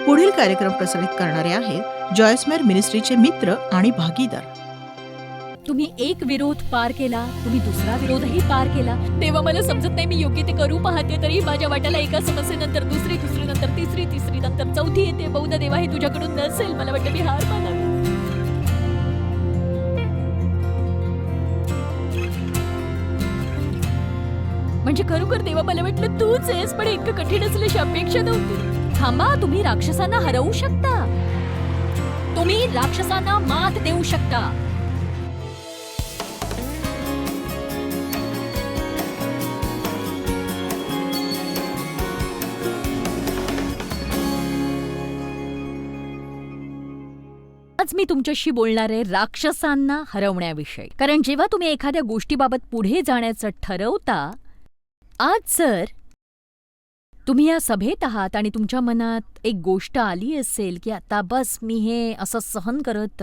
पुढील कार्यक्रम प्रसारित करणारे आहेत जॉयस्मेर मिनिस्ट्रीचे मित्र आणि भागीदार. तुम्ही एक विरोध पार केला, तुम्ही दुसरा विरोधही पार केला. तेव्हा मला समजत नाही मी योग्य ते करू पाहते, तरी माझ्या वाट्याला एका समस्येनंतर दुसरी, दुसरी नंतर तिसरी, तिसरी नंतर चौथी येते. बहुधा देवा हे तुझ्याकडून नसेल. मला वाटतं मी हार मानावी. म्हणजे खरोखर देवा मला वाटलं तूच आहेस, पण इतकं कठीण असल्याची अपेक्षा नव्हती. थांबा, तुम्ही राक्षसांना हरवू शकता. तुम्ही राक्षसांना मात देऊ शकता. आज मी तुमच्याशी बोलणार आहे राक्षसांना हरवण्याविषयी. कारण जेव्हा तुम्ही एखाद्या गोष्टीबाबत पुढे जाण्याचं ठरवता, आज जर तुम्ही या सभेत आहात आणि तुमच्या मनात एक गोष्ट आली असेल की आता बस मी हे असं सहन करत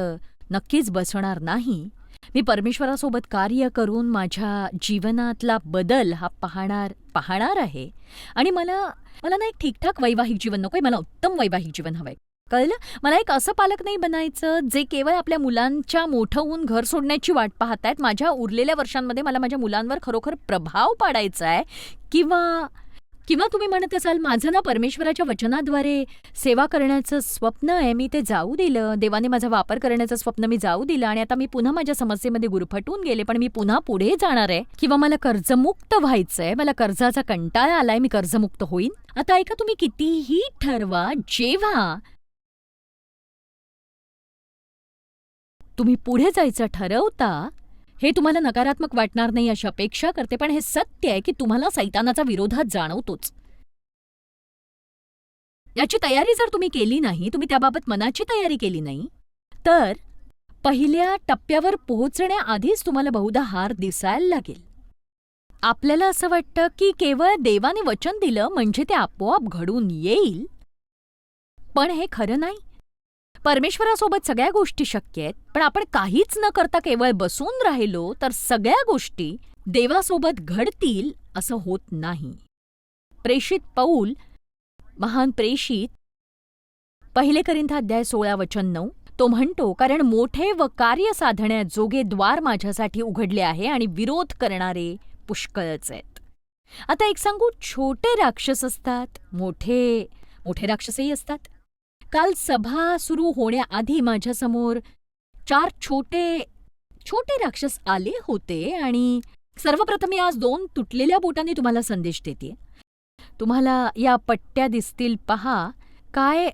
नक्कीच बसणार नाही, मी परमेश्वरासोबत कार्य करून माझ्या जीवनातला बदल हा पाहणार आहे आणि मला ना एक ठीकठाक वैवाहिक जीवन नकोय, मला उत्तम वैवाहिक जीवन हवंय. कळलं? मला एक असं पालक नाही बनायचं जे केवळ आपल्या मुलांच्या मोठं होऊन घर सोडण्याची वाट पाहतायत. माझ्या उरलेल्या वर्षांमध्ये मला माझ्या मुलांवर खरोखर प्रभाव पाडायचा आहे. किंवा तुम्ही म्हणत असाल माझं ना परमेश्वराच्या वचनाद्वारे सेवा करण्याचं स्वप्न आहे, मी ते जाऊ दिलं. देवाने माझा वापर करण्याचं स्वप्न मी जाऊ दिलं आणि आता मी पुन्हा माझ्या समस्येमध्ये गुरफटून गेले, पण मी पुन्हा पुढे जाणार आहे. किंवा मला कर्जमुक्त व्हायचंय, मला कर्जाचा कंटाळा आलाय, मी कर्जमुक्त होईन. आता ऐका, तुम्ही कितीही ठरवा, जेव्हा तुम्ही पुढे जायचं ठरवता, हे तुम्हाला नकारात्मक वाटणार नाही अशी अपेक्षा करते, पण हे सत्य आहे की तुम्हाला सैतानाचा विरोधात जाणवतोच. याची तयारी जर तुम्ही केली नाही, तुम्ही त्याबाबत मनाची तयारी केली नाही, तर पहिल्या टप्प्यावर पोहोचण्याआधीच तुम्हाला बहुधा हार दिसायला लागेल. आपल्याला असं वाटतं की केवळ देवाने वचन दिलं म्हणजे ते आपोआप घडून येईल, पण हे खरं नाही. परमेश्वरासोबत सगळ्या गोष्टी शक्य आहेत, पण आपण काहीच न करता केवळ बसून राहिलो तर सगळ्या गोष्टी देवासोबत घडतील असं होत नाही. प्रेषित पौल, महान प्रेषित, 1 कोरिंथ अध्याय 16 वचन 9, तो म्हणतो, कारण मोठे व कार्य साधण्याजोगे द्वार माझ्यासाठी उघडले आहे आणि विरोध करणारे पुष्कळच आहेत. आता एक सांगू, छोटे राक्षस असतात, मोठे राक्षसही असतात. काल सभा सुरू होण्याआधी माझ्यासमोर 4 छोटे राक्षस आले होते आणि सर्वप्रथम मी आज 2 तुटलेल्या बोटांनी तुम्हाला संदेश देते. तुम्हाला या पट्ट्या दिसतील पहा. काय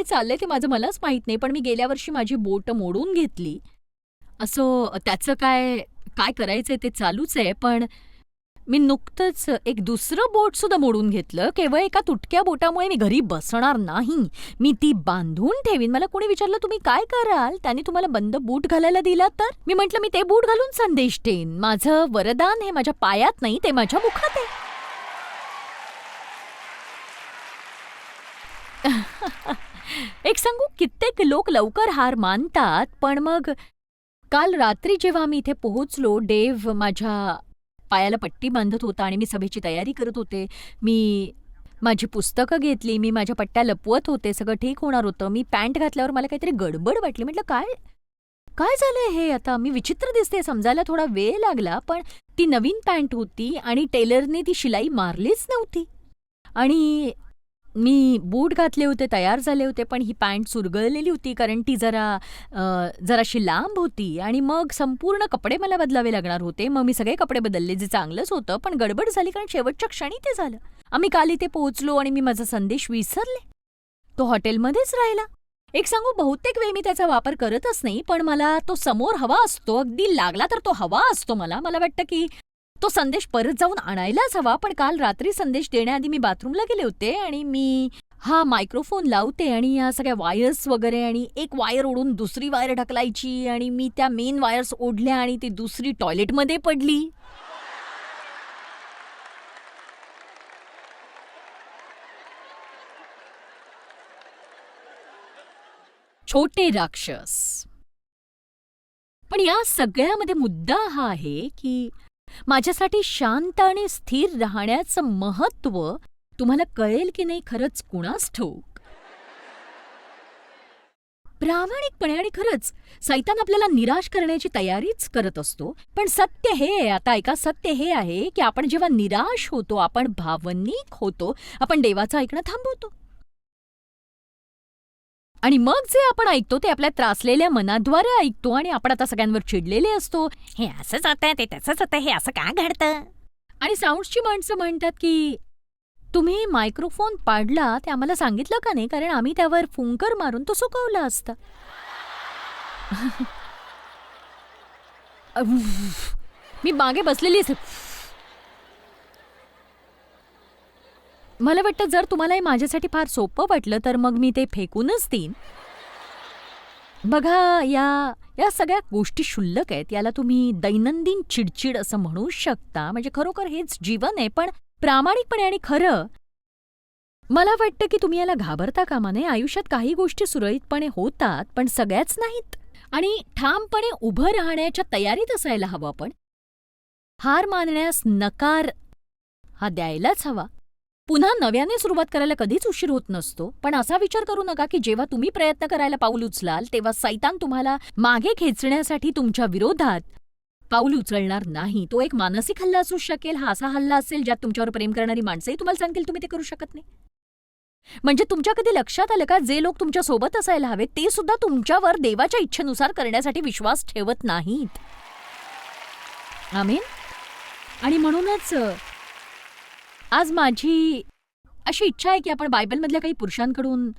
चाललंय ते माझं मलाच माहीत नाही, पण मी गेल्या वर्षी माझी बोट मोडून घेतली. असं त्याचं काय करायचंय ते चालूच आहे, पण मी नुकतंच एक दुसरं बोट सुद्धा मोडून घेतलं. केवळ एका तुटक्या बोटामुळे मी घरी बसणार नाही, मी ती बांधून ठेवीन. मला कोणी विचारलं तुम्ही काय कराल, त्याने तुम्हाला बंद बूट घालायला दिला तर? मी म्हटलं मी ते बूट घालून संदेश देईन. माझं वरदान हे माझ्या पायात नाही, ते माझ्या मुखात आहे. एक सांगू, कित्येक लोक लवकर हार मानतात, पण मग काल रात्री जेव्हा मी इथे पोहोचलो, डेव्ह माझ्या पायाला पट्टी बांधत होता आणि मी सभेची तयारी करत होते. मी माझी पुस्तकं घेतली, मी माझ्या पट्ट्या लपवत होते, सगळं ठीक होणार होतं. मी पॅन्ट घातल्यावर मला काहीतरी गडबड वाटली. म्हटलं काय झालंय हे, आता मी विचित्र दिसते. समजायला थोडा वेळ लागला, पण ती नवीन पॅन्ट होती आणि टेलरने ती शिलाई मारलीच नव्हती. आणि मी बूट घातले होते, तयार झाले होते, पण ही पॅन्ट चुरगळलेली होती कारण ती जराशी लांब होती आणि मग संपूर्ण कपडे मला बदलावे लागणार होते. मग मी सगळे कपडे बदलले, जे चांगलंच होतं, पण गडबड झाली कारण शेवटच्या क्षणी ते झालं. आम्ही काल इथे पोहोचलो आणि मी माझा संदेश विसरले. तो हॉटेलमध्येच राहिला. एक सांगू, बहुतेक वेळ मी त्याचा वापर करतच नाही, पण मला तो समोर हवा असतो. अगदी लागला तर तो हवा असतो. मला वाटतं की तो संदेश परत जाऊन आणायलाच हवा. पण काल रात्री संदेश देण्याआधी मी बाथरूमला गेले होते आणि मी हा मायक्रोफोन लावते आणि या सगळ्या वायर्स वगैरे, आणि एक वायर ओढून दुसरी वायर ढकलायची, आणि मी त्या मेन वायर्स ओढल्या आणि ती दुसरी टॉयलेटमध्ये पडली. छोटे राक्षस. पण या सगळ्यामध्ये मुद्दा हा आहे की माझ्यासाठी शांत आणि स्थिर राहण्याचं महत्त्व तुम्हाला कळेल की नाही खरंच कुणास ठाऊक. प्रामाणिकपणे. आणि खरंच सैतान आपल्याला निराश करण्याची तयारीच करत असतो. पण सत्य हे आहे, आता ऐका, सत्य हे आहे की आपण जेव्हा निराश होतो, आपण भावनिक होतो, आपण देवाचं ऐकणं थांबवतो. आणि मग जे आपण ऐकतो ते आपल्या त्रासलेल्या मनाद्वारे ऐकतो आणि आपण आता सगळ्यांवर चिडलेले असतो. हे असंच होतं, ते तसंच होतं, हे असं का घडतं? आणि साऊंड्सची माणसं म्हणतात की तुम्ही मायक्रोफोन पाडला ते आम्हाला सांगितलं का नाही, कारण आम्ही त्यावर फुंकर मारून तो सुकवला असता. मी मागे बसलेली असे. मला वाटतं जर तुम्हाला हे माझ्यासाठी फार सोपं वाटलं तर मग मी ते फेकूनच देईन. बघा, या सगळ्या गोष्टी क्षुल्लक आहेत. याला तुम्ही दैनंदिन चिडचिड असं म्हणू शकता. म्हणजे खरोखर हेच जीवन आहे. पण प्रामाणिकपणे आणि खरं, मला वाटतं की तुम्ही याला घाबरता कामा नये. आयुष्यात काही गोष्टी सुरळीतपणे होतात, पण सगळ्याच नाहीत. आणि ठामपणे उभं राहण्याच्या तयारीत असायला हवं आपण. हार मानण्यास नकार हा द्यायलाच हवा. पुन्हा नव्याने सुरुवात करायला कधीच उशीर होत नसतो. पण असा विचार करू नका की जेव्हा तुम्ही प्रयत्न करायला पाऊल उचलाल तेव्हा सैतान तुम्हाला मागे खेचण्यासाठी तुमच्या विरोधात पाऊल उचलणार नाही. तो एक मानसिक हल्ला असू शकेल, हा असा हल्ला असेल ज्यात तुमच्यावर प्रेम करणारी माणसंही तुम्हाला सांगतील तुम्ही ते करू शकत नाही. म्हणजे तुमच्या कधी लक्षात आलं का, जे लोक तुमच्या सोबत असायला हवेत ते सुद्धा तुमच्यावर देवाच्या इच्छेनुसार करण्यासाठी विश्वास ठेवत नाहीत. आमेन. आणि म्हणूनच आज माझी अशी इच्छा आहे की आपण बायबलमधल्या काही पुरुषांकडून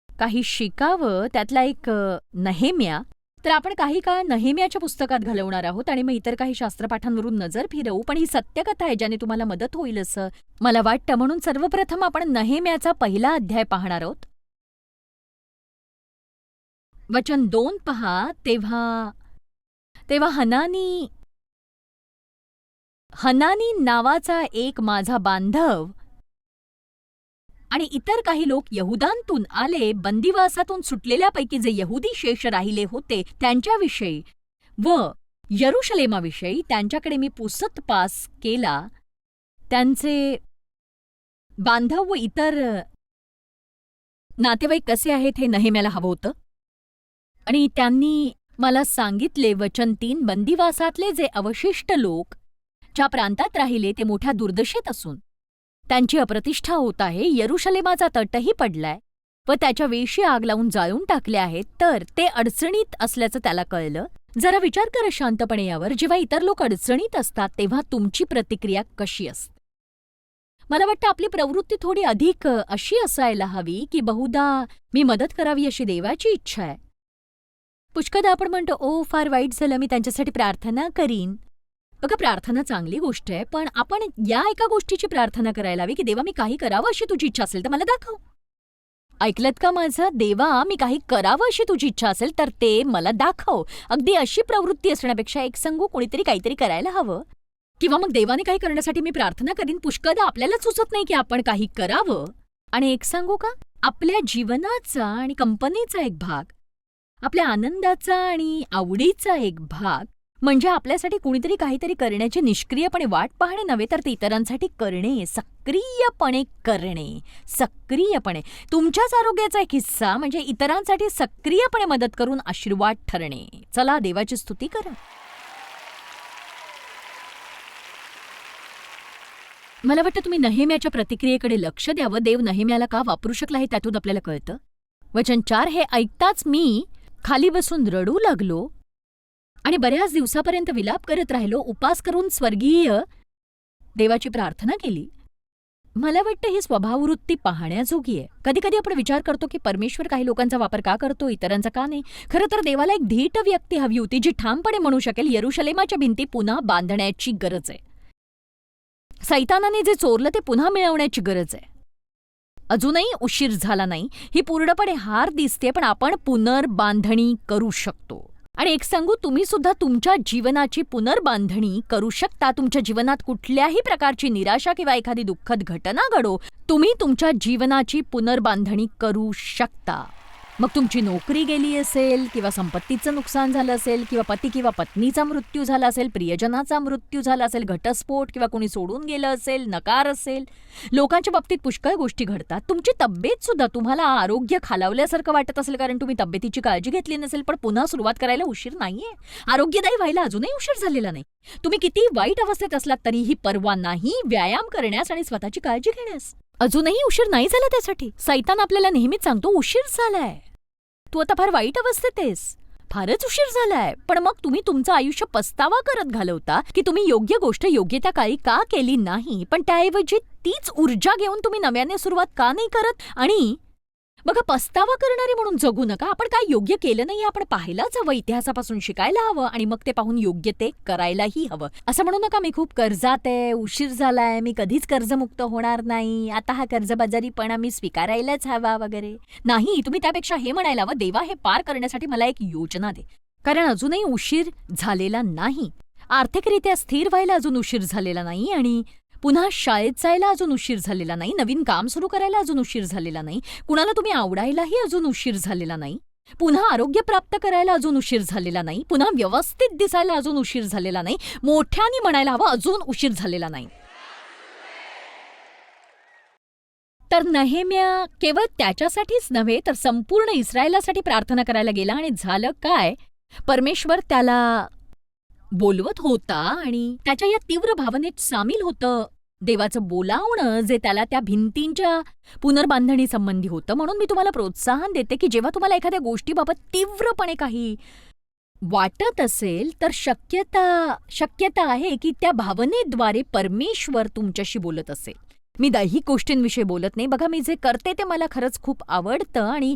काही शिकावं. त्यातला एक नहेम्या. तर आपण काही काळ नहेम्याच्या पुस्तकात घालवणार आहोत आणि मग इतर काही शास्त्रपाठांवरून नजर फिरवू. पण ही सत्यकथा आहे ज्याने तुम्हाला मदत होईल असं मला वाटतं. म्हणून सर्वप्रथम आपण नहेम्याचा पहिला अध्याय पाहणार आहोत. वचन 2 पहा. तेव्हा हनानी नावाचा एक माझा बांधव आणि इतर काही लोक यहुदांतून आले. बंदिवासातून सुटलेल्यापैकी जे यहुदी शेष राहिले होते त्यांच्याविषयी व यरुशलेमाविषयी त्यांच्याकडे मी पुसतपास केला. त्यांचे बांधव व इतर नातेवाईक कसे आहेत हे नहेम्याला हवं होतं. आणि त्यांनी मला सांगितले, वचन 3, बंदिवासातले जे अवशिष्ट लोक ज्या प्रांतात राहिले ते मोठ्या दुर्दशेत असून त्यांची अप्रतिष्ठा होत आहे. यरुशलेमाचा तटही पडलाय व त्याच्या वेशी आग लावून जाळून टाकले आहेत. तर ते अडचणीत असल्याचं त्याला कळलं. जरा विचार करा शांतपणे यावर. जेव्हा इतर लोक अडचणीत असतात तेव्हा तुमची प्रतिक्रिया कशी असते? मला वाटतं आपली प्रवृत्ती थोडी अधिक अशी असायला हवी की बहुधा मी मदत करावी अशी देवाची इच्छा आहे. पुष्कदा आपण म्हणतो, ओ फार वाईट झालं, मी त्यांच्यासाठी प्रार्थना करीन. बघा, प्रार्थना चांगली गोष्ट आहे, पण आपण या एका गोष्टीची प्रार्थना करायला हवी की देवा मी काही करावं अशी तुझी इच्छा असेल तर मला दाखव. ऐकलत का माझं? देवा मी काही करावं अशी तुझी इच्छा असेल तर ते मला दाखव. अगदी अशी प्रवृत्ती असण्यापेक्षा एक सांगू, कोणीतरी काहीतरी करायला हवं. किंवा मग देवाने काही करण्यासाठी मी प्रार्थना करीन. पुष्कदा आपल्याला सुचत नाही की आपण काही करावं. आणि एक सांगू का, आपल्या जीवनाचा आणि कंपनीचा एक भाग, आपल्या आनंदाचा आणि आवडीचा एक भाग म्हणजे आपल्यासाठी कुणीतरी काहीतरी करण्याची निष्क्रियपणे वाट पाहणे नव्हे, तर ते इतरांसाठी करणे, सक्रियपणे करणे. सक्रियपणे तुमच्याच आरोग्याचा एक हिस्सा म्हणजे इतरांसाठी सक्रियपणे मदत करून आशीर्वाद ठरणे. चला देवाची स्तुती करा. मला वाटतं तुम्ही नहेम्याच्या प्रतिक्रियेकडे लक्ष द्यावं. देव नहेम्याला का वापरू शकला हे त्यातून आपल्याला कळतं. वचन 4, हे ऐकताच मी खाली बसून रडू लागलो आणि बऱ्याच दिवसापर्यंत विलाप करत राहिलो. उपास करून स्वर्गीय देवाची प्रार्थना केली. मला वाटतं ही स्वभाववृत्ती पाहण्याजोगी आहे. कधी कधी आपण विचार करतो की परमेश्वर काही लोकांचा वापर का करतो, इतरांचा का नाही. खरं तर देवाला एक धीट व्यक्ती हवी होती जी ठामपणे म्हणू शकेल यरुशलेमाच्या भिंती पुन्हा बांधण्याची गरज आहे. सैतानाने जे चोरलं ते पुन्हा मिळवण्याची गरज आहे. अजूनही उशीर झाला नाही. ही पूर्णपणे हार दिसते, पण आपण पुनर्बांधणी करू शकतो. आणि एक सांगू, तुम्ही सुद्धा तुमच्या जीवनाची पुनर्बांधणी करू शकता. तुमच्या जीवनात कुठल्याही प्रकारची निराशा किंवा एखादी दुःखद घटना घडो, तुम्ही तुमच्या जीवनाची पुनर्बांधणी करू शकता. मग तुमची नोकरी गेली असेल किंवा संपत्तीचं नुकसान झालं असेल किंवा पती किंवा पत्नीचा मृत्यू झाला असेल, प्रियजनाचा मृत्यू झाला असेल, घटस्फोट किंवा कोणी सोडून गेलं असेल, नकार असेल. लोकांच्या बाबतीत पुष्कळ गोष्टी घडतात. तुमची तब्येत सुद्धा तुम्हाला आरोग्य खालावल्यासारखं वाटत असेल कारण तुम्ही तब्येतीची काळजी घेतली नसेल, पण पुन्हा सुरुवात करायला उशीर नाहीये. आरोग्यदायी व्हायला अजूनही उशीर झालेला नाही. तुम्ही किती वाईट अवस्थेत असलात तरीही परवा नाही व्यायाम करण्यास आणि स्वतःची काळजी घेण्यास. अजूनही उशीर नाही झाला त्यासाठी. सैतान आपल्याला नेहमीच सांगतो उशीर झालाय, तू आता फार वाईट अवस्थेत आहेस, फारच उशीर झालाय. पण मग तुम्ही तुमचं आयुष्य पस्तावा करत घालवता की तुम्ही योग्य गोष्ट योग्य त्या काळी का केली नाही. पण त्याऐवजी तीच ऊर्जा घेऊन तुम्ही नव्याने सुरुवात का नाही करत. आणि बघा, पस्तावा करणारे म्हणून जगू नका. आपण काय योग्य केलं नाही आपण पाहायलाच हवं, इतिहासापासून शिकायला हवं आणि मग ते पाहून योग्य ते करायलाही हवं. असं म्हणू नका मी खूप कर्जात आहे, उशीर झालाय, मी कधीच कर्जमुक्त होणार नाही, आता हा कर्जबाजारीपणा मी स्वीकारायलाच हवा वगैरे. नाही, तुम्ही त्यापेक्षा हे म्हणायला हवं, देवा हे पार करण्यासाठी मला एक योजना दे. कारण अजूनही उशीर झालेला नाही. आर्थिकरित्या स्थिर व्हायला अजून उशीर झालेला नाही आणि पुन्हा शाळेत जायला अजून उशीर झालेला नाही, नवीन काम सुरू करायला अजून उशीर झालेला नाही, कुणाला तुम्ही आवडायलाही अजून उशीर झालेला नाही, पुन्हा आरोग्य प्राप्त करायला अजून उशीर झालेला नाही, पुन्हा व्यवस्थित दिसायला अजून उशीर झालेला नाही, मोठ्याने म्हणायला हवं अजून उशीर झालेला नाही. तर नेहेम्या केवळ त्याच्यासाठीच नव्हे तर संपूर्ण इस्रायलासाठी प्रार्थना करायला गेला आणि झालं काय, परमेश्वर त्याला बोलवत होता आणि त्याच्या या तीव्र भावनेत सामील होतं देवाचं बोलावणं, जे त्याला त्या भिंतींच्या पुनर्बांधणी संबंधी होतं. म्हणून मी तुम्हाला प्रोत्साहन देते की जेव्हा तुम्हाला एखाद्या गोष्टीबाबत तीव्रपणे काही वाटत असेल तर शक्यता आहे की त्या भावनेद्वारे परमेश्वर तुमच्याशी बोलत असेल. मी दैहिक गोष्टींविषयी बोलत नाही. बघा, मी जे करते ते मला खरंच खूप आवडतं आणि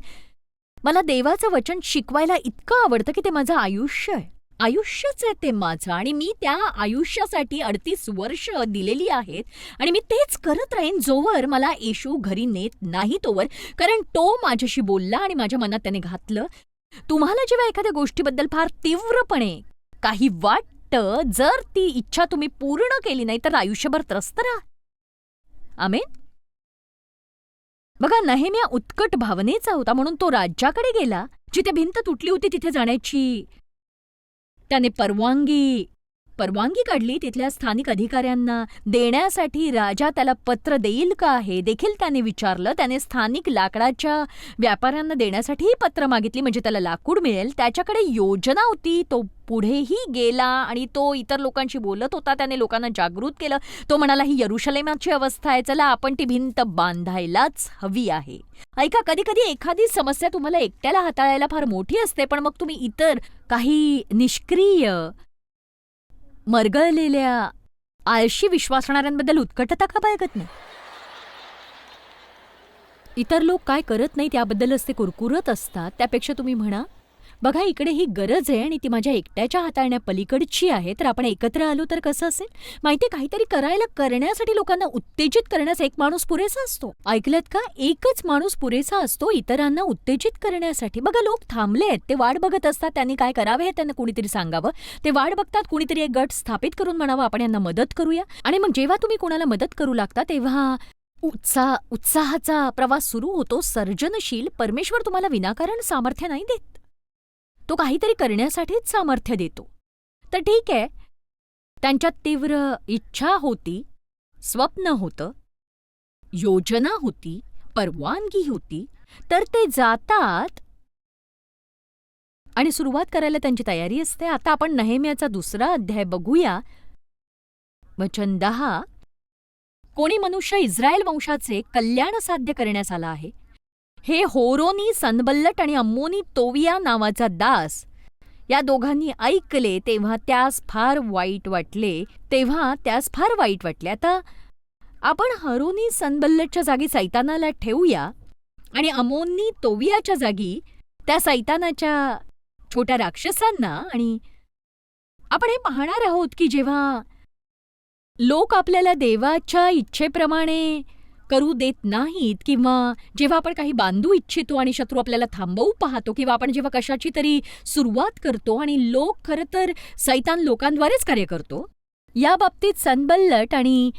मला देवाचं वचन शिकवायला इतकं आवडतं की ते माझं आयुष्य आहे. आयुष्यच आहे ते माझं आणि मी त्या आयुष्यासाठी 38 वर्ष दिलेली आहेत आणि मी तेच करत राहीन जोवर मला येशू घरी नेत नाही तोवर. कारण तो माझ्याशी बोलला आणि माझ्या मनात त्याने घातलं. तुम्हाला जेव्हा एखाद्या गोष्टीबद्दल फार तीव्रपणे काही वाटतं, जर ती इच्छा तुम्ही पूर्ण केली नाही तर आयुष्यभर त्रस्त राहा. आमेन. बघा, नेहेम्या उत्कट भावनेचा होता म्हणून तो राज्याकडे गेला. जिथे भिंत तुटली होती तिथे जाण्याची त्याने परवानगी काढली. तिथल्या स्थानिक अधिकाऱ्यांना देण्यासाठी राजा त्याला पत्र देईल का हे देखील त्याने विचारलं. त्याने स्थानिक लाकडाच्या व्यापाऱ्यांना देण्यासाठीही पत्र मागितली म्हणजे त्याला लाकूड मिळेल. त्याच्याकडे योजना होती. तो पुढेही गेला आणि तो इतर लोकांशी बोलत होता. त्याने लोकांना जागृत केलं. तो म्हणाला, ही यरुशलेमाची अवस्था आहे, चला आपण ती भिंत बांधायलाच हवी आहे. ऐका, कधी कधी एखादी समस्या तुम्हाला एकट्याला हाताळायला फार मोठी असते, पण मग तुम्ही इतर काही निष्क्रिय मरगळलेल्या आळशी विश्वासणाऱ्यांबद्दल उत्कटता का बाळगत नाही. इतर लोक काय करत नाही त्याबद्दलच ते कुरकुरत असतात. त्यापेक्षा तुम्ही म्हणा, बघा, इकडे ही गरज आहे आणि ती माझ्या एकट्याच्या हाताळण्या पलीकडची आहे, तर आपण एकत्र आलो तर कसं असेल. माहिती, काहीतरी करण्यासाठी लोकांना उत्तेजित करण्यास एक माणूस पुरेसा असतो. ऐकलत का? एकच माणूस पुरेसा असतो इतरांना उत्तेजित करण्यासाठी. बघा, लोक थांबलेत, ते वाट बघत असतात त्यांनी काय करावे हे त्यांना कुणीतरी सांगावं. ते वाट बघतात कुणीतरी एक गट स्थापित करून म्हणावं आपण यांना मदत करूया. आणि मग जेव्हा तुम्ही कोणाला मदत करू लागता तेव्हा उत्साहाचा प्रवास सुरू होतो. सर्जनशील परमेश्वर तुम्हाला विनाकारण सामर्थ्य नाही देत, तो काहीतरी करण्यासाठीच सामर्थ्य देतो. तर ठीक आहे, त्यांच्यात तीव्र इच्छा होती, स्वप्न होतं, योजना होती, परवानगी होती, तर ते जातात आणि सुरुवात करायला त्यांची तयारी असते. आता आपण नेहेम्याचा 2रा अध्याय बघूया. वचन 10. कोणी मनुष्य इस्रायल वंशाचे कल्याण साध्य करण्यास आला आहे, हे होरोनी सनबल्लट आणि अम्मोनी तोविया नावाचा दास, या दोघांनी ऐकले तेव्हा त्यास फार वाईट वाटले. आता आपण हरोनी सनबल्लटच्या जागी सैतानाला ठेवूया आणि अमोनी तोवियाच्या जागी त्या सैतानाच्या छोट्या राक्षसांना. आणि आपण हे पाहणार आहोत की जेव्हा लोक आपल्याला देवाच्या इच्छेप्रमाणे करू देत नाहीत किंवा जेव्हा आपण काही बांधू इच्छितो आणि शत्रू आपल्याला थांबवू पाहतो किंवा आपण जेव्हा कशाची तरी सुरुवात करतो आणि लोक खरं तर सैतान लोकांद्वारेच कार्य करतो, या बाबतीत सनबल्लट आणि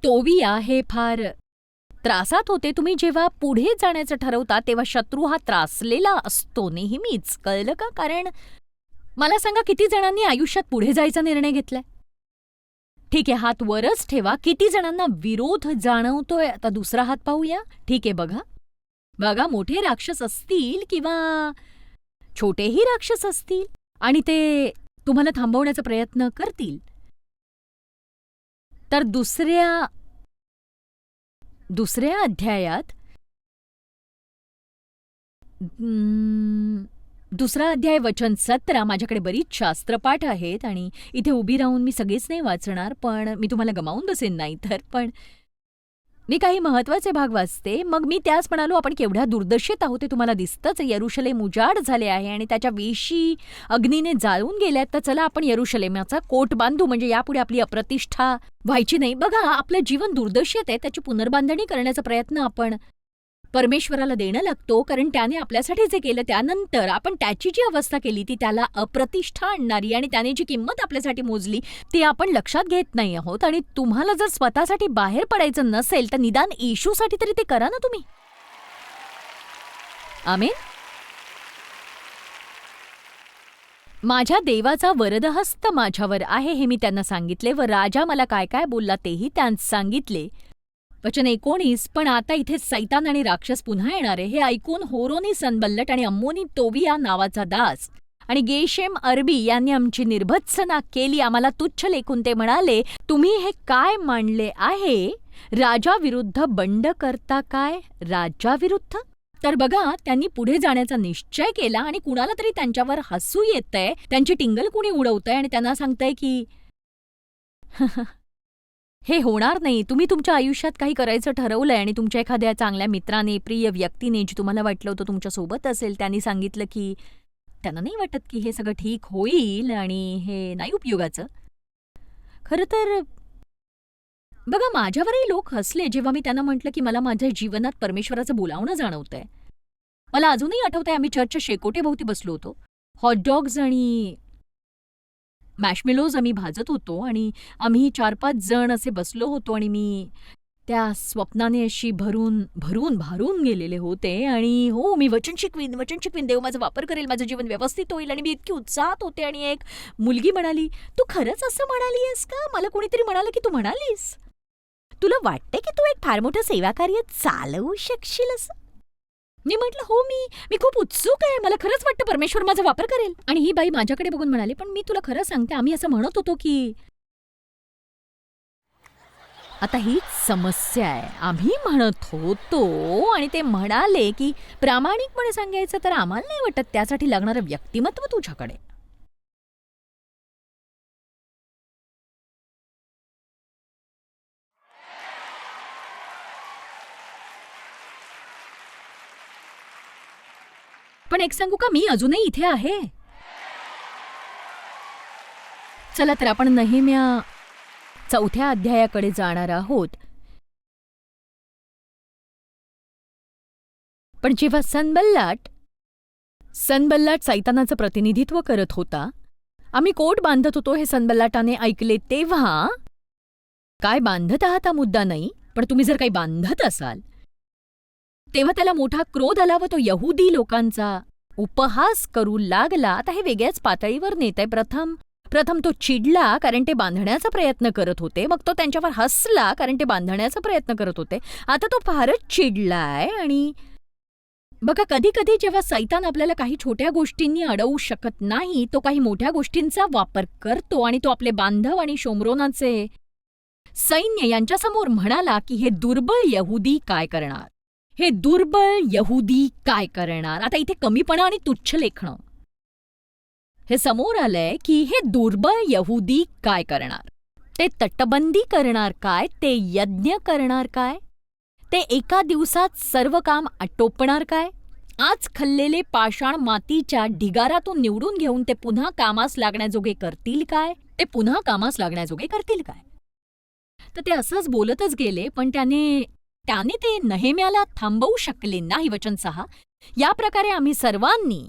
तोविया हे फार त्रासात होते. तुम्ही जेव्हा पुढे जाण्याचं ठरवता तेव्हा शत्रू हा त्रासलेला असतो नेहमीच, कळलं का? कारण मला सांगा, किती जणांनी आयुष्यात पुढे जायचा निर्णय घेतलाय? ठीक आहे, हात वरच ठेवा. किती जणांना विरोध जाणवतोय? आता दुसरा हात पाहूया. ठीक आहे, बघा बघा, मोठे राक्षस असतील किंवा छोटेही राक्षस असतील आणि ते तुम्हाला थांबवण्याचा प्रयत्न करतील, तर दुसऱ्या अध्यायात दुसरा अध्याय वचन 17. माझ्याकडे बरीच शास्त्रपाठ आहेत आणि इथे उभी राहून मी सगळेच नाही वाचणार, पण मी तुम्हाला गमावून बसेन नाही तर. पण मी काही महत्वाचे भाग वाचते. मग मी त्याच म्हणालो, आपण केवढ्या दुर्दशेत आहोत ते तुम्हाला दिसतंच. यरुशलेम उजाड झाले आहे आणि त्याच्या वेशी अग्नीने जाळून गेल्यात. तर चला आपण यरुशलेमाचा कोट बांधू, म्हणजे यापुढे आपली अप्रतिष्ठा व्हायची नाही. बघा, आपलं जीवन दुर्दशेत आहे, त्याची पुनर्बांधणी करण्याचा प्रयत्न आपण परमेश्वराला देणं लागतो, कारण त्याने आपल्यासाठी जे केलं त्यानंतर आपण त्याची जी अवस्था केली ती त्याला अप्रतिष्ठा आणणारी, आणि त्याने जी किंमत आपल्यासाठी मोजली ती आपण लक्षात घेत नाही आहोत. आणि तुम्हाला जर स्वतःसाठी बाहेर पडायचं नसेल तर निदान येशूसाठी तरी ते करा ना तुम्ही. आमेन. माझ्या देवाचा वरदहस्त माझ्यावर आहे हे मी त्यांना सांगितले, व राजा मला काय काय बोलला तेही त्यांस सांगितले. वचन 19. पण आता इथे सैतान आणि राक्षस पुन्हा येणार आहे. हे ऐकून होरोनी सनबल्लट आणि अम्मोनी तोबिया नावाचा दास आणि गेशेम अरबी यांनी आमची निर्भत्सना केली. आम्हाला तुच्छ लेखून ते म्हणाले, तुम्ही हे काय मांडले आहे? राजाविरुद्ध बंड करता काय? राजाविरुद्ध? तर बघा, त्यांनी पुढे जाण्याचा निश्चय केला आणि कुणाला तरी त्यांच्यावर हसू येतंय, त्यांची टिंगल कुणी उडवतंय आणि त्यांना सांगतंय की हे होणार नाही. तुम्ही तुमच्या आयुष्यात काही करायचं ठरवलंय आणि तुमच्या एखाद्या चांगल्या मित्राने, प्रिय व्यक्तीने, जी तुम्हाला वाटलं होतं तुमच्या सोबत असेल, त्यांनी सांगितलं की त्यांना नाही वाटत की हे सगळं ठीक होईल आणि हे नाही उपयोगाचं. खरं तर बघा, माझ्यावरही लोक हसले जेव्हा मी त्यांना म्हटलं की मला माझ्या जीवनात परमेश्वराचं बोलावणं जाणवतंय. मला अजूनही आठवतंय, आम्ही चर्चच्या शेकोटेभोवती बसलो होतो. हॉटडॉग्स आणि मॅशमेलोज आम्ही भाजत होतो आणि आम्ही 4-5 जण असे बसलो होतो आणि मी त्या स्वप्नाने अशी भारून गेलेले होते. आणि हो, मी वचन शिकवीन, देव माझा वापर करेल, माझं जीवन व्यवस्थित होईल. आणि मी इतकी उत्साहात होते आणि एक मुलगी म्हणाली, तू खरंच असं म्हणाली आहेस का? मला कोणीतरी म्हणालं की तू म्हणालीस, तुला वाटतंय की तू एक फार मोठं सेवाकार्य चालवू शकशील असं? मी म्हटलं, हो, मी खूप उत्सुक आहे, मला खरंच वाटतं परमेश्वर माझा वापर करेल. आणि ही बाई माझ्याकडे बघून म्हणाली, पण मी तुला खरं सांगते, आम्ही असं म्हणत होतो की आता हीच समस्या आहे. आम्ही म्हणत होतो आणि ते म्हणाले की प्रामाणिकपणे सांगायचं तर आम्हाला नाही वाटत त्यासाठी लागणारं व्यक्तिमत्व तुझ्याकडे. पण एक सांगू का, मी अजूनही इथे आहे. चला तर आपण नेहेम्या 4थ्या अध्यायाकडे जाणार आहोत. पण जेव्हा सनबल्लाट सैतानाचं प्रतिनिधित्व करत होता, आम्ही कोट बांधत होतो हे सनबल्लाटाने ऐकले तेव्हा, काय बांधत आहात हा मुद्दा नाही, पण तुम्ही जर काही बांधत असाल तेव्हा त्याला मोठा क्रोध आला व तो यहुदी लोकांचा उपहास करू लागला. आता हे वेगळ्याच पातळीवर नेतंय. प्रथम तो चिडला कारण ते बांधण्याचा प्रयत्न करत होते, मग तो त्यांच्यावर हसला कारण ते बांधण्याचा प्रयत्न करत होते. आता तो फारच चिडलाय. आणि बघा, कधी कधी जेव्हा सैतान आपल्याला काही छोट्या गोष्टींनी अडवू शकत नाही, तो काही मोठ्या गोष्टींचा वापर करतो. आणि तो आपले बांधव आणि शोमरोनाचे सैन्य यांच्यासमोर म्हणाला की हे दुर्बळ यहुदी काय करणार, हे दुर्बळ यहुदी काय करणार. आता इथे कमीपणा आणि तुच्छ लेखणं हे समोर आलंय की हे दुर्बळ यहुदी काय करणार. ते तटबंदी करणार काय, ते यज्ञ करणार काय, ते एका दिवसात सर्व काम आटोपणार काय, आज खाल्लेले पाषाण मातीच्या ढिगारातून निवडून घेऊन ते पुन्हा कामास लागण्याजोगे करतील काय, ते पुन्हा कामास लागण्याजोगे करतील काय. तर ते असंच बोलतच गेले, पण त्याने ते नेहेम्याला थांबवू शकले नाही. वचन 6. या प्रकारे आम्ही सर्वांनी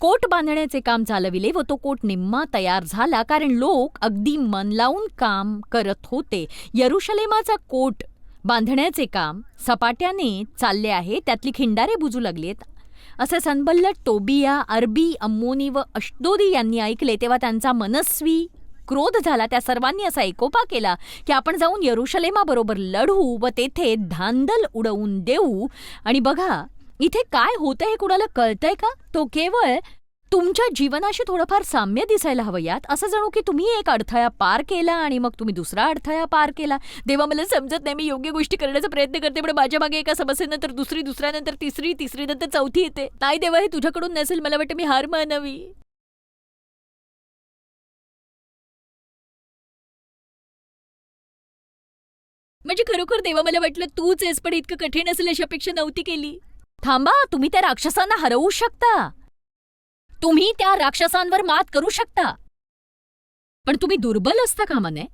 कोट बांधण्याचे काम चालविले व तो कोट निम्मा तयार झाला, कारण लोक अगदी मन लावून काम करत होते. यरुशलेमाचा कोट बांधण्याचे काम सपाट्याने चालले आहे, त्यातली खिंडारे बुजू लागलीत असे सनबल्लट टोबिया, अरबी, अम्मोनी व अष्टोदी यांनी ऐकले तेव्हा त्यांचा मनस्वी क्रोध झाला. त्या सर्वांनी असा एकोपा केला की आपण जाऊन यरुशलेमाबरोबर लढू व तेथे धांदल उडवून देऊ. आणि बघा इथे काय होतंय हे कुणाला कळतंय का? तो केवळ तुमच्या जीवनाशी थोडंफार साम्य दिसायला हवं यात. असं जणू की तुम्ही एक अडथळा पार केला आणि मग तुम्ही दुसरा अडथळा पार केला. देवा मला समजत नाही, मी योग्य गोष्टी करण्याचा प्रयत्न करते पण माझ्या मागे एका समस्येनंतर दुसरी, दुसऱ्यानंतर तिसरी, तिसरीनंतर चौथी येते. नाही देवा, हे तुझ्याकडून नसेल. मला वाटतं मी हार मानावी. म्हणजे खरोखर देवा मला वाटलं तूच आहेस, पण इतकं कठीण असेल अशी अपेक्षा नव्हती केली. थांबा, तुम्ही त्या राक्षसांना हरवू शकता. तुम्ही त्या राक्षसांवर मात करू शकता, पण तुम्ही दुर्बल असता कामा नये.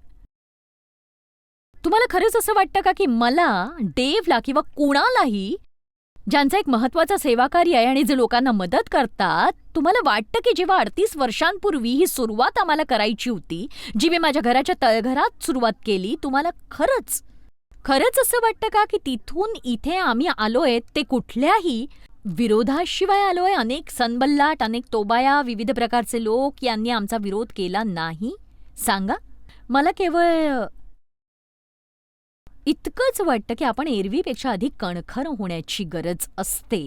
तुम्हाला खरंच असं वाटतं का की मला, डेव्हला किंवा कुणालाही ज्यांचा एक महत्वाचा सेवाकार्य आहे आणि जे लोकांना मदत करतात, तुम्हाला वाटतं की जेव्हा 38 वर्षांपूर्वी ही सुरुवात आम्हाला करायची होती, जी मी माझ्या घराच्या तळघरात सुरुवात केली, तुम्हाला खरंच असं वाटतं का की तिथून इथे आम्ही आलोय ते कुठल्याही विरोधाशिवाय आलोय? अनेक सनबल्लाट, अनेक तोबाया, विविध प्रकारचे लोक यांनी आमचा विरोध केला नाही? सांगा. मला केवळ इतकंच वाटतं की आपण एरवीपेक्षा अधिक कणखर होण्याची गरज असते.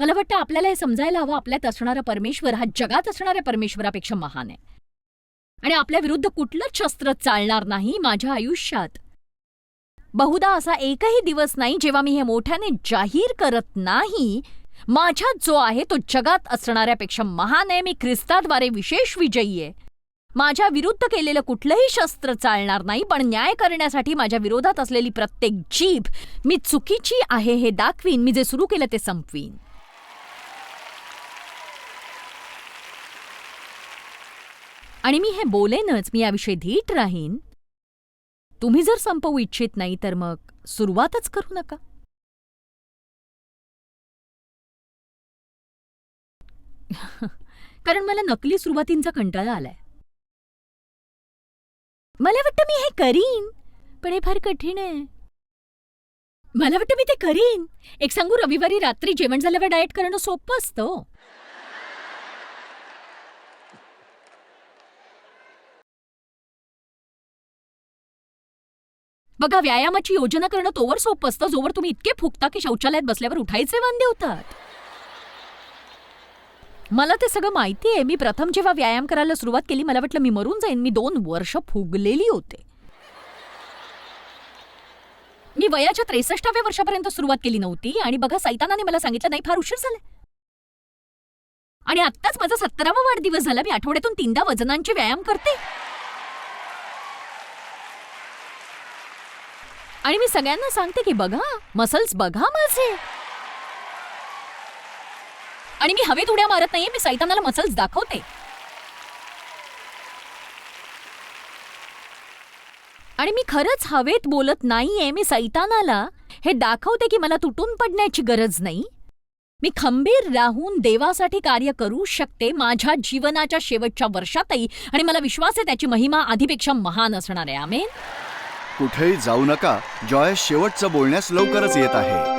मला वाटतं आपल्याला हे समजायला हवं, आपल्यात असणारा परमेश्वर हा जगात असणाऱ्या परमेश्वरापेक्षा महान आहे आणि आपल्या विरुद्ध कुठलंच शस्त्र चालणार नाही. माझ्या आयुष्यात बहुधा असा एकही दिवस नाही जेव्हा मी हे मोठ्याने जाहीर करत नाही, माझ्यात जो आहे तो जगात असणाऱ्यापेक्षा महान आहे. मी ख्रिस्ताद्वारे विशेष विजयी आहे. माझ्या विरुद्ध केलेलं कुठलंही शस्त्र चालणार नाही, पण न्याय करण्यासाठी माझ्या विरोधात असलेली प्रत्येक जीभ मी चुकीची आहे हे दाखवीन. मी जे सुरू केलं ते संपवीन. आणि मी हे बोलेनच, मी याविषयी धीट राहीन. तुम्ही जर संपवू इच्छित नाही तर मग सुरुवातच करू नका. कारण मला नकली सुरुवातींचा कंटाळा आलाय. मला वाटतं मी हे करीन, पण हे फार कठीण आहे. मला वाटतं मी ते करीन. एक सांगू, रविवारी रात्री जेवण झाल्यावर डाएट करणं सोपं असतं. बघा, व्यायामाची योजना करणं तोवर सोपं असतं जोवर तुम्ही इतके फुगता की शौचालयात बसल्यावर उठायचे वांदे होतात. मला ते सगळं माहिती आहे. मी प्रथम जेव्हा व्यायाम करायला सुरुवात केली मला वाटलं मी मरून जाईन. मी 2 वर्ष फुगलेली होते. मी वयाच्या 63व्या वर्षापर्यंत सुरुवात केली नव्हती आणि बघा, सैतानाने मला सांगितलं नाही, फार उशीर झालाय. आणि आत्ताच माझा 17वा वाढदिवस झाला. मी आठवड्यातून 3दा वजनांचे व्यायाम करते. आणि मी सगळ्यांना सांगते की बघा, मसल्स बघा माझे. आणि मी हवेत उड्या मारत नाहीये, मी सैतानाला मसल्स दाखवते. आणि मी खरंच हवेत बोलत नाहीये. मी सैतानाला हे दाखवते की मला तुटून पडण्याची गरज नाही. मी खंबीर राहून देवासाठी कार्य करू शकते माझ्या जीवनाच्या शेवटच्या वर्षातही. आणि मला विश्वास आहे त्याची महिमा आधीपेक्षा महान असणार आहे. आमेन. कुठेही जाऊ नका, जॉयस शेवटचं बोलण्यास लवकरच येत आहे.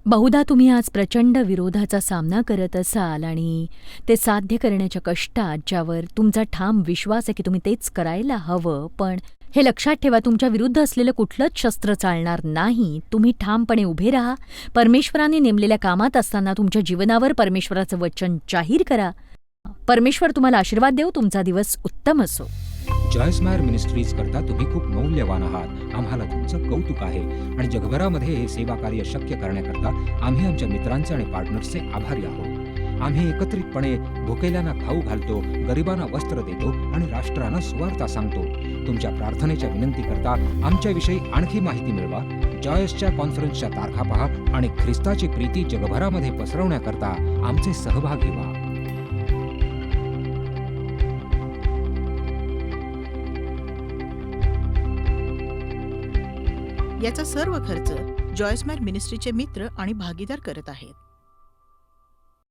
बहुधा तुम्ही आज प्रचंड विरोधाचा सामना करत असाल आणि ते साध्य करण्याच्या कष्टात, ज्यावर तुमचा ठाम विश्वास आहे की तुम्ही तेच करायला हवं. पण हे लक्षात ठेवा, तुमच्या विरुद्ध असलेलं कुठलंच शस्त्र चालणार नाही. तुम्ही ठामपणे उभे राहा. परमेश्वराने नेमलेल्या कामात असताना तुमच्या जीवनावर परमेश्वराचं वचन जाहीर करा. परमेश्वर तुम्हाला आशीर्वाद देऊ. तुमचा दिवस उत्तम असो. जॉयस मायर मिनिस्ट्रीज करता तुम्ही खूप मौल्यवान आहात. आम्हाला तुमचं कौतुक आहे आणि जगभरामध्ये हे सेवा कार्य शक्य करण्याकरता आम्ही आमच्या मित्रांचे आणि पार्टनर्सचे आभारी आहोत. आम्ही एकत्रितपणे भुकेल्यांना खाऊ घालतो, गरिबांना वस्त्र देतो आणि राष्ट्रांना सुवार्ता सांगतो. तुमच्या प्रार्थनेच्या विनंती करता आमच्याविषयी आणखी माहिती मिळवा. जॉयसच्या कॉन्फरन्सच्या तारखा पहा आणि ख्रिस्ताची प्रीती जगभरामध्ये पसरवण्याकरता आमचे सहभागी व्हा. याचा सर्व खर्च जॉयस मॅर मिनिस्ट्रीचे मित्र आणि भागीदार करत आहेत.